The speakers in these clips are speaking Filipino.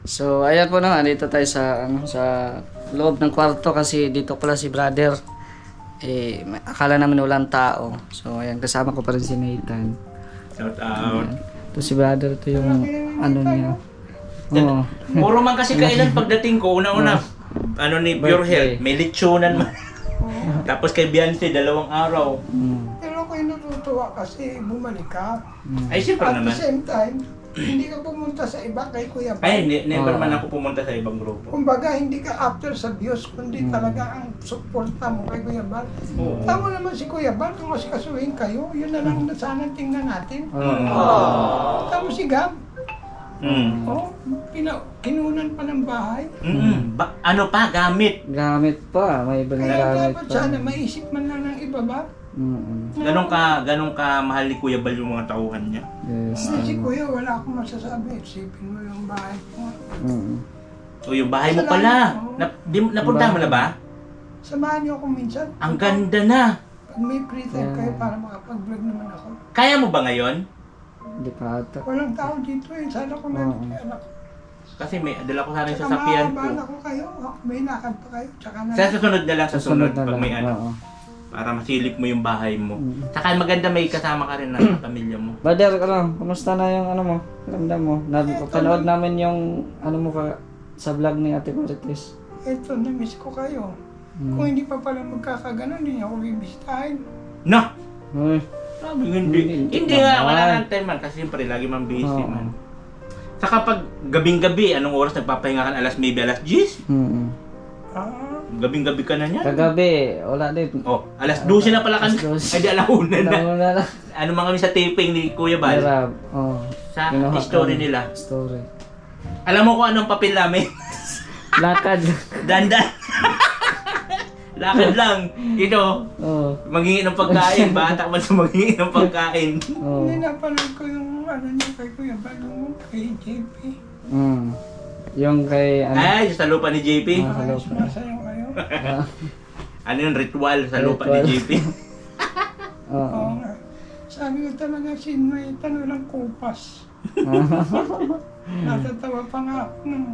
So, ayan po na nga, dito tayo sa, sa loob ng kwarto kasi dito pala si brother. Akala namin walang tao. So, ayan, kasama ko pa rin si Nathan. Shout out. Ito si brother, ito yung niya. Oo. Puro man kasi kailan pagdating ko, una-una, ni Pure Health, may lechonan man. Tapos kay Beyonce, 2 araw. Pero ako'y natutuwa kasi bumalik ka. Ay, siyempre At naman. the same time, hindi ka pumunta sa iba kay Kuya Bal. Ay, never man ako pumunta sa ibang grupo. Kumbaga, hindi ka after sa views, kundi talaga ang suporta mo kay Kuya Bal. Oo. Tama naman si Kuya Bal, kung kasuhin kayo, yun na lang na sana tingnan natin. Tama si Gab. Oh, kinunan pa ng bahay. Ano pa, gamit. Gamit pa, may ibang Kaya gamit dapat pa. sana maisip man lang ng iba ba? Ganong ka mahal ni Kuya Bal yung mga tauhan niya. Yes. Si Kuya, wala akong masasabi. Isipin mo yung bahay ko. O yung bahay mo pala. Napunta mo na ba? Samahan niyo ako minsan. Ang ganda na. Pag may free time kayo para makapag-vlog naman ako. Kaya mo ba ngayon? Hindi pa ata. Walang tao dito eh. Sana kung nandito kay anak ko. Kasi may dala ko sana yung Tsaka sasakyan ko. makakabahan ako kayo. May lakad pa kayo. Tsaka na. Sa susunod na lang, sa sunod na pag may lang. ano. Oo. Para masilip mo yung bahay mo. Saka maganda may kasama ka rin na pamilya mo. Brother, kumusta na yung ano mo? Ramdam mo? Napanood namin yung ano mo sa vlog ni Ate Marites. Eto, na-miss ko kayo. Kung hindi pa pala magkakaganon, hindi ako bibisitahin. No! Uy. Sabi hindi nga, wala nang time man. Kasi siyempre, lagi man busy man. Saka pag gabing-gabi, anong oras nagpapahinga ka? Maybe alas 10? Gabing-gabi ka na niyan? Kagabi, wala din. Oh, alas 12 na pala ka. Ay, di alauna na. Alauna na. Ano mga kami sa taping ni Kuya Bal? Hirap. Oh. Sa Kinuha story kami. nila. Story. Alam mo kung anong papel namin? Lakad. Dandan. Lakad lang. Ito, Oh. maghingi ng pagkain. Bata man sa maghingi ng pagkain. Oh. Hindi napanood ko yung ano niyo kay Kuya Bal, yung kay JP. Yung kay ano? Ay, sa lupa ni JP. Sa lupa. Sumasayaw kayo. Ano yung ritual sa lupa ni Ritual. JP? Oo. Oo nga. Sabi ko talaga, may tanong ng kupas. Natatawa pa nga ako nung...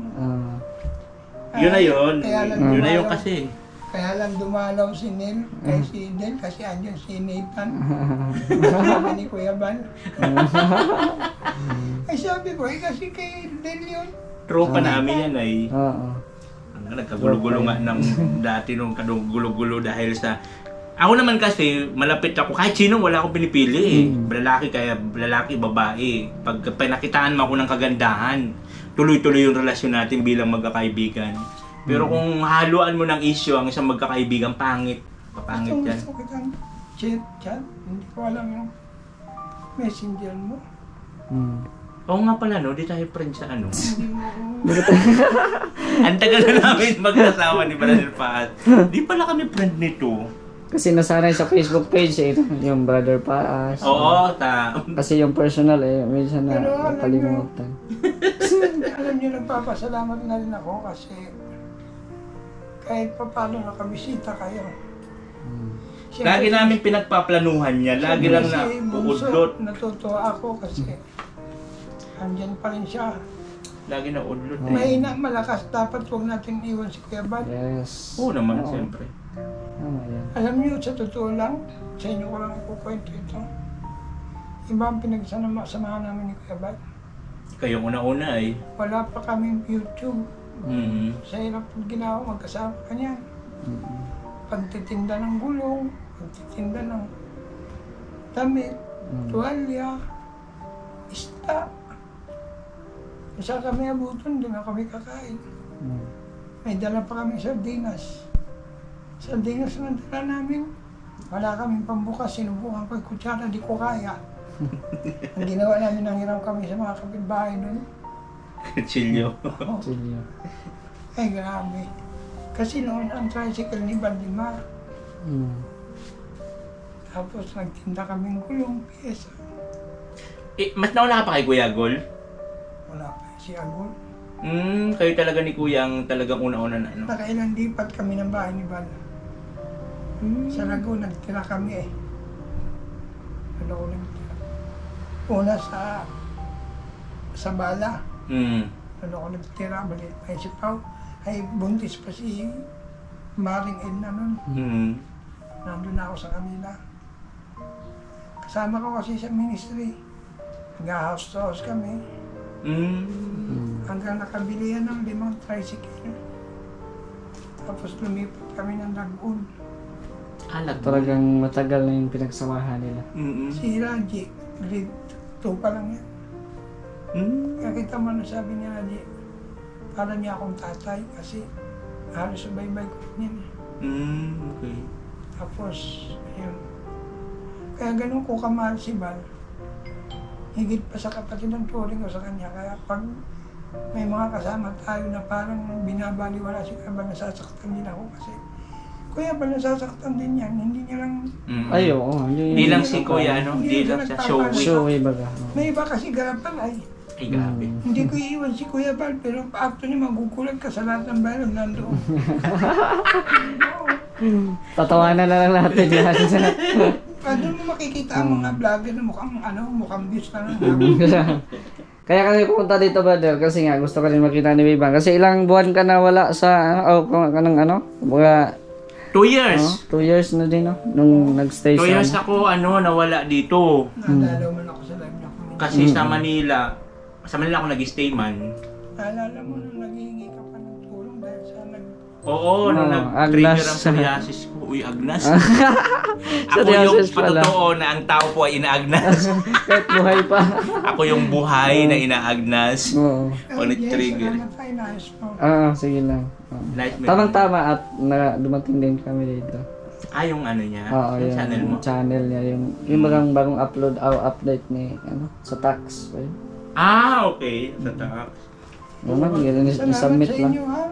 Yun na yun. Kaya lang Yun na yun dumalaw- kasi. Kaya lang dumalaw si Neil, kay si Del, kasi andyan si Nathan. Sabi ni Kuya Bal. Ay sabi ko, kasi kay Del yun. Tropa namin yan ay. Oo. Nagkagulo-gulo nga ng dati nung kagulo-gulo dahil sa... Ako naman kasi, malapit ako. Kahit sino, wala akong pinipili eh. Lalaki, babae. Pag pinakitaan mo ako ng kagandahan, tuloy-tuloy yung relasyon natin bilang magkakaibigan. Pero kung haluan mo ng issue ang isang magkakaibigan, pangit. Papangit yan. Gusto kitang chat. Hindi ko alam yung messenger mo. Oo nga pala no, di tayo friend sa ano. Hindi mo ako... Ang tagal na namin magkasawa ni Brother Paat. Di pala kami friend nito. Kasi nasanay sa Facebook page eh, yung Brother Paas. Oo, Kasi yung personal eh, minsan na Pero alam nakalimutan. Alam niyo, nagpapasalamat na rin ako kasi kahit pa paano nakabisita kayo. lagi namin pinagpaplanuhan niya. Lagi lang na Si Bunso, uudlot. natutuwa ako kasi andyan pa rin siya. Lagi na udlot eh. Mahina, malakas. Dapat huwag natin iwan si Kuya Bal. Yes. Oo naman, Oo. siyempre. Tama yan. Alam niyo, sa totoo lang, sa inyo ko lang ikukwento ito. Iba ang pinagsamahan namin ni Kuya Bal. Kayong una-una eh. Wala pa kaming YouTube. Sa hirap pag ginawa, magkasama ka niyan. Pagtitinda ng gulong, pagtitinda ng damit, tuwalya, isda. Isa kami abuton, doon na kami kakain. May dala pa kami sardinas. Sardinas na dala namin. Wala kaming pambukas, sinubukan ko yung kutsara, di ko kaya. Ang ginawa namin, nanghiram kami sa mga kapitbahay doon. Chilyo. Silyo. Ay, grabe. Kasi noon ang tricycle ni Bandima. Tapos nagtinda kaming gulong, pyesa. Mas nauna ka pa kay Kuya Gol? Wala pa si Agol. Kayo talaga ni Kuya ang talagang una-una na ano. Nakailang lipat kami ng bahay ni Bal. Sa Laguna, nagtira kami eh. Ano ko nagtira? Una sa Bala. Doon ako nagtira, maliit pa si Pao. Ay, buntis pa si Maring Edna nun. Nandun na ako sa kanila. Kasama ko kasi sa ministry. Nag-house to house kami. Hanggang nakabili yan ng 5 tricycle. Tapos lumipat kami ng Lagoon. Talagang matagal na yung pinagsamahan nila. Si Raji, grade 2 pa lang yan. Kaya kita mo na sabi ni Raji, para niya akong tatay kasi halos subaybay ko niya. Okay. Tapos, yun. Kaya ganun ko kamahal si Val. Higit pa sa kapatid ng turing ko sa kanya. Kaya pag may mga kasama tayo na parang binabaliwala si Kuya Val, nasasaktan din ako kasi Kuya Val, nasasaktan din yan. Hindi niya lang... Ay, oo. Hindi lang si Kuya, ano? Hindi lang sa showy. Showy baga. May iba kasi garapan ay. Ay, grabe. Hindi ko iiwan si Kuya Val, pero actually magugulat ka sa lahat ng bayan nandoon. Tatawanan na lang natin yan. Doon mo makikita ang mga vlogger na mukhang views na lang. Kaya kasi pumunta dito, brother, kasi nga gusto ko rin makita ni Bebang. Kasi ilang buwan ka na wala sa, mga 2 years. 2 years na din, no? Nung nag-stay 2 years ako, nawala dito. Naalala mo na ako sa live niya. Kasi sa Manila ako nag-stay man. Naalala mo na naghihingi ka pa ng tulong dahil sa Oo, nung nag-trigger ang psoriasis ko. Uy, Agnas. Ako yung patotoo na ang tao po ay ina-Agnas. Kahit buhay pa. Ako yung buhay na ina-Agnas. Oo. Pag nag-trigger. Sige lang. Nightmare. Tamang-tama at dumating din kami dito. Yung ano niya? Oo, yung channel mo? Channel niya. Yung bagong update ni, sa tax. Okay. Sa tax. Naman, Salamat submit sa lang. inyo ha.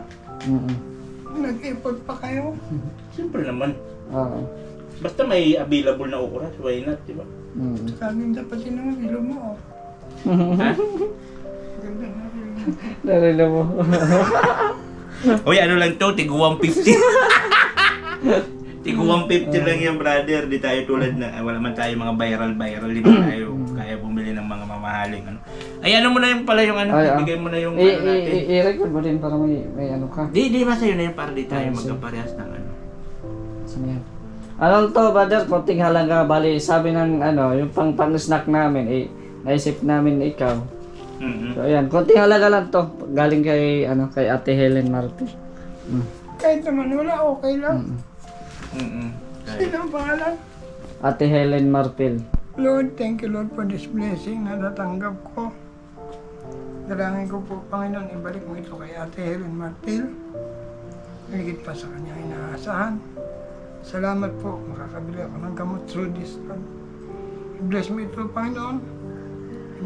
Nag-effort pa kayo. Siyempre naman. Oo. Basta may available na oras, why not, di ba? Kaming dapat yun ang ilo mo. Ha? Ganda na ilo mo. Narilo mo. Uy, ano lang to? Tigo 150. Tigo 150 lang yan, brother. Di tayo tulad na, wala man tayo mga viral. Di ba tayo kaya bumili ng mga mamahaling ano. Ay, ano mo na yung pala yung ano, ibigay mo na yung ano natin. I-record mo din para may ano ka. Di masa'yo na yun para di tayo magkaparehas ng ano. Saan yan? Anong to, brother? Konting halaga. Bali, sabi ng yung pang-snack namin, naisip namin ikaw. So, ayan. Konting halaga lang to. Galing kay Ate Helen Martin. Kahit naman wala, okay lang. Sino ang pangalan? Ate Helen Marpil. Lord, thank you Lord for this blessing na natanggap ko. Dalangin ko po, Panginoon, ibalik mo ito kay Ate Helen Marpil. Higit pa sa kanya inaasahan. Salamat po, makakabili ako ng gamot through this time. I-bless mo ito, Panginoon.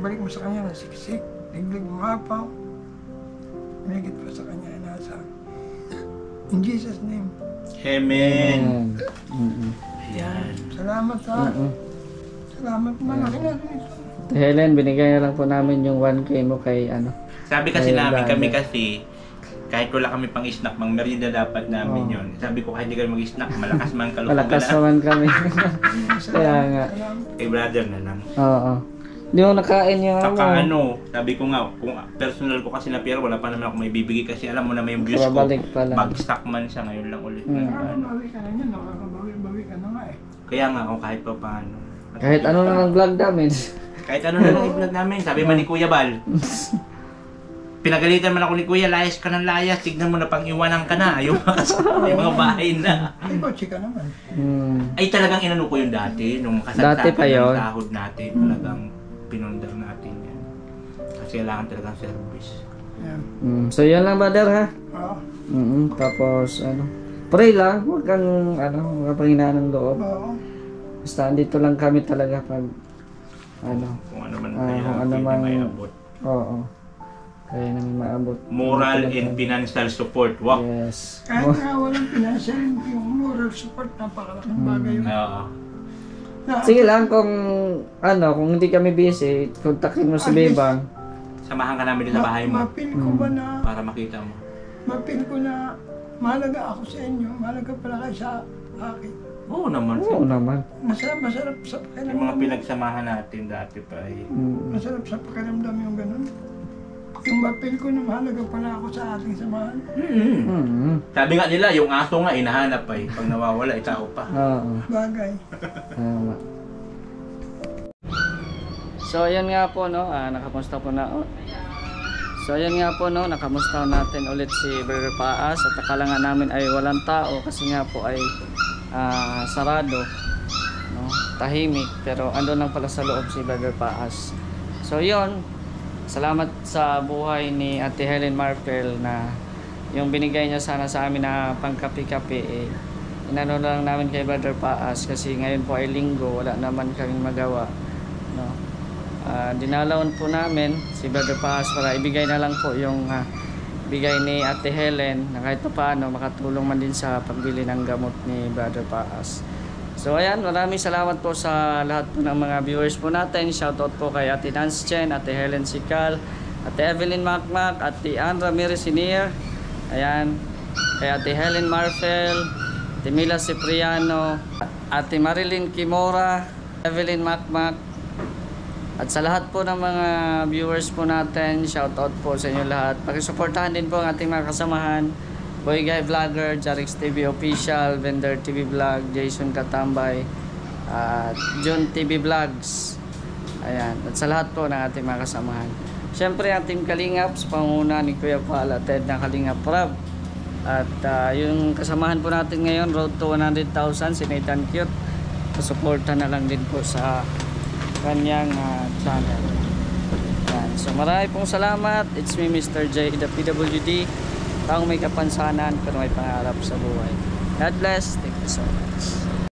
Ibalik mo sa kanya ng siksik, diglig umapaw. Higit pa sa kanya inaasahan. In Jesus' name. Amen. Ayan. Salamat ha. Salamat malaki na rin ito. Helen, binigay na lang po namin yung 1K mo kay Sabi kasi Ay, namin, brother. kami kasi, kahit wala kami pang snack, mang merienda dapat namin yun. Sabi ko, kahit di kayo mag-snack, malakas man kalukugan malakas na. naman kami. Kaya nga. Kay brother na lang. Oo. Hindi mo nakain yung Saka sabi ko nga, kung personal ko kasi na pera, wala pa naman ako may bibigay kasi alam mo na may views ko. Babalik pa lang. Mag-stock man siya ngayon lang ulit. Nakakabawi ka na yan, nakakabawi ka na nga eh. Kaya nga, kung kahit pa paano. Kahit ano na ng vlog namin. Kahit ano na lang i-vlog namin, sabi man ni Kuya Bal. Pinagalitan man ako ni Kuya, layas ka ng layas, tignan mo na pang iwanan ka na, ayaw makasama, yung mga bahay na. Ay, kotse ka naman. Ay talagang inano ko yun dati, nung Dati pa kasagsagan yun? ng sahod natin, talagang pinundar natin yan. Kasi kailangan talagang service. Ayan. So yan lang, brother, ha? Oo. Tapos pray lang, huwag kang huwag kang panghinaan ng loob. Oo. Basta andito lang kami talaga pag Kung ano man kung kaya ano pwede man- may abot. oo. Kaya namin maabot. Moral and financial support, wow. Yes. Kahit nga walang financial, yung moral support, napakalaking bagay yun. Oo. Sige lang kung kung hindi kami busy, kontakin mo si Bebang. Samahan ka namin din sa bahay mo Mapil ko ba na, para makita mo. mapil ko na mahalaga ako sa inyo, mahalaga pala kayo sa akin. Oo naman. Oo naman. Masarap sa Yung mga pakiramdam. pinagsamahan natin dati pa eh. Masarap sa pakiramdam yung ganun. Yung mapil ko na mahalaga pala ako sa ating samahan. Sabi nga nila, yung aso nga hinahanap ay pag nawawala, tao pa. Oo. Bagay. Tama. So ayan nga po no, nakamusta po na. So ayan nga po no, nakamusta natin ulit si Brother Paas at akala nga namin ay walang tao kasi nga po ay sarado, no, tahimik, pero andun lang pala sa loob si Brother Paas. So yun, salamat sa buhay ni Ate Helen Marpel na yung binigay niya sana sa amin na pangkapi-kapi inano lang namin kay Brother Paas kasi ngayon po ay linggo, wala naman kaming magawa, no. Dinalawan po namin si Brother Paas para ibigay na lang po yung bigay ni Ate Helen na kahit paano makatulong man din sa pagbili ng gamot ni Brother Paas. So ayan, maraming salamat po sa lahat po ng mga viewers po natin. Shoutout po kay Ate Nance Chen, Ate Helen Sikal, Ate Evelyn Macmac, Ate Ann Ramirez Senior, ayan, kay Ate Helen Marfel, Ate Mila Cipriano, Ate Marilyn Kimora, Evelyn Macmac, at sa lahat po ng mga viewers po natin, shoutout po sa inyo lahat. Pakisuportahan din po ang ating mga kasamahan, Boy Guy Vlogger, Jarix TV Official, Vender TV Vlog, Jason Katambay, at John TV Vlogs. Ayan, at sa lahat po ng ating mga kasamahan. Siyempre ang Team Kalingap sa panguna ni Kuya Paul at Ted ng Kalingap Rob. At yung kasamahan po natin ngayon, road to 100,000, si Nathan Cute. Pasuporta na lang din po sa kanyang channel. Yan. So marami pong salamat. It's me, Mr. J, the PWD. Taong may kapansanan pero may pangarap sa buhay. God bless. Thank you so much.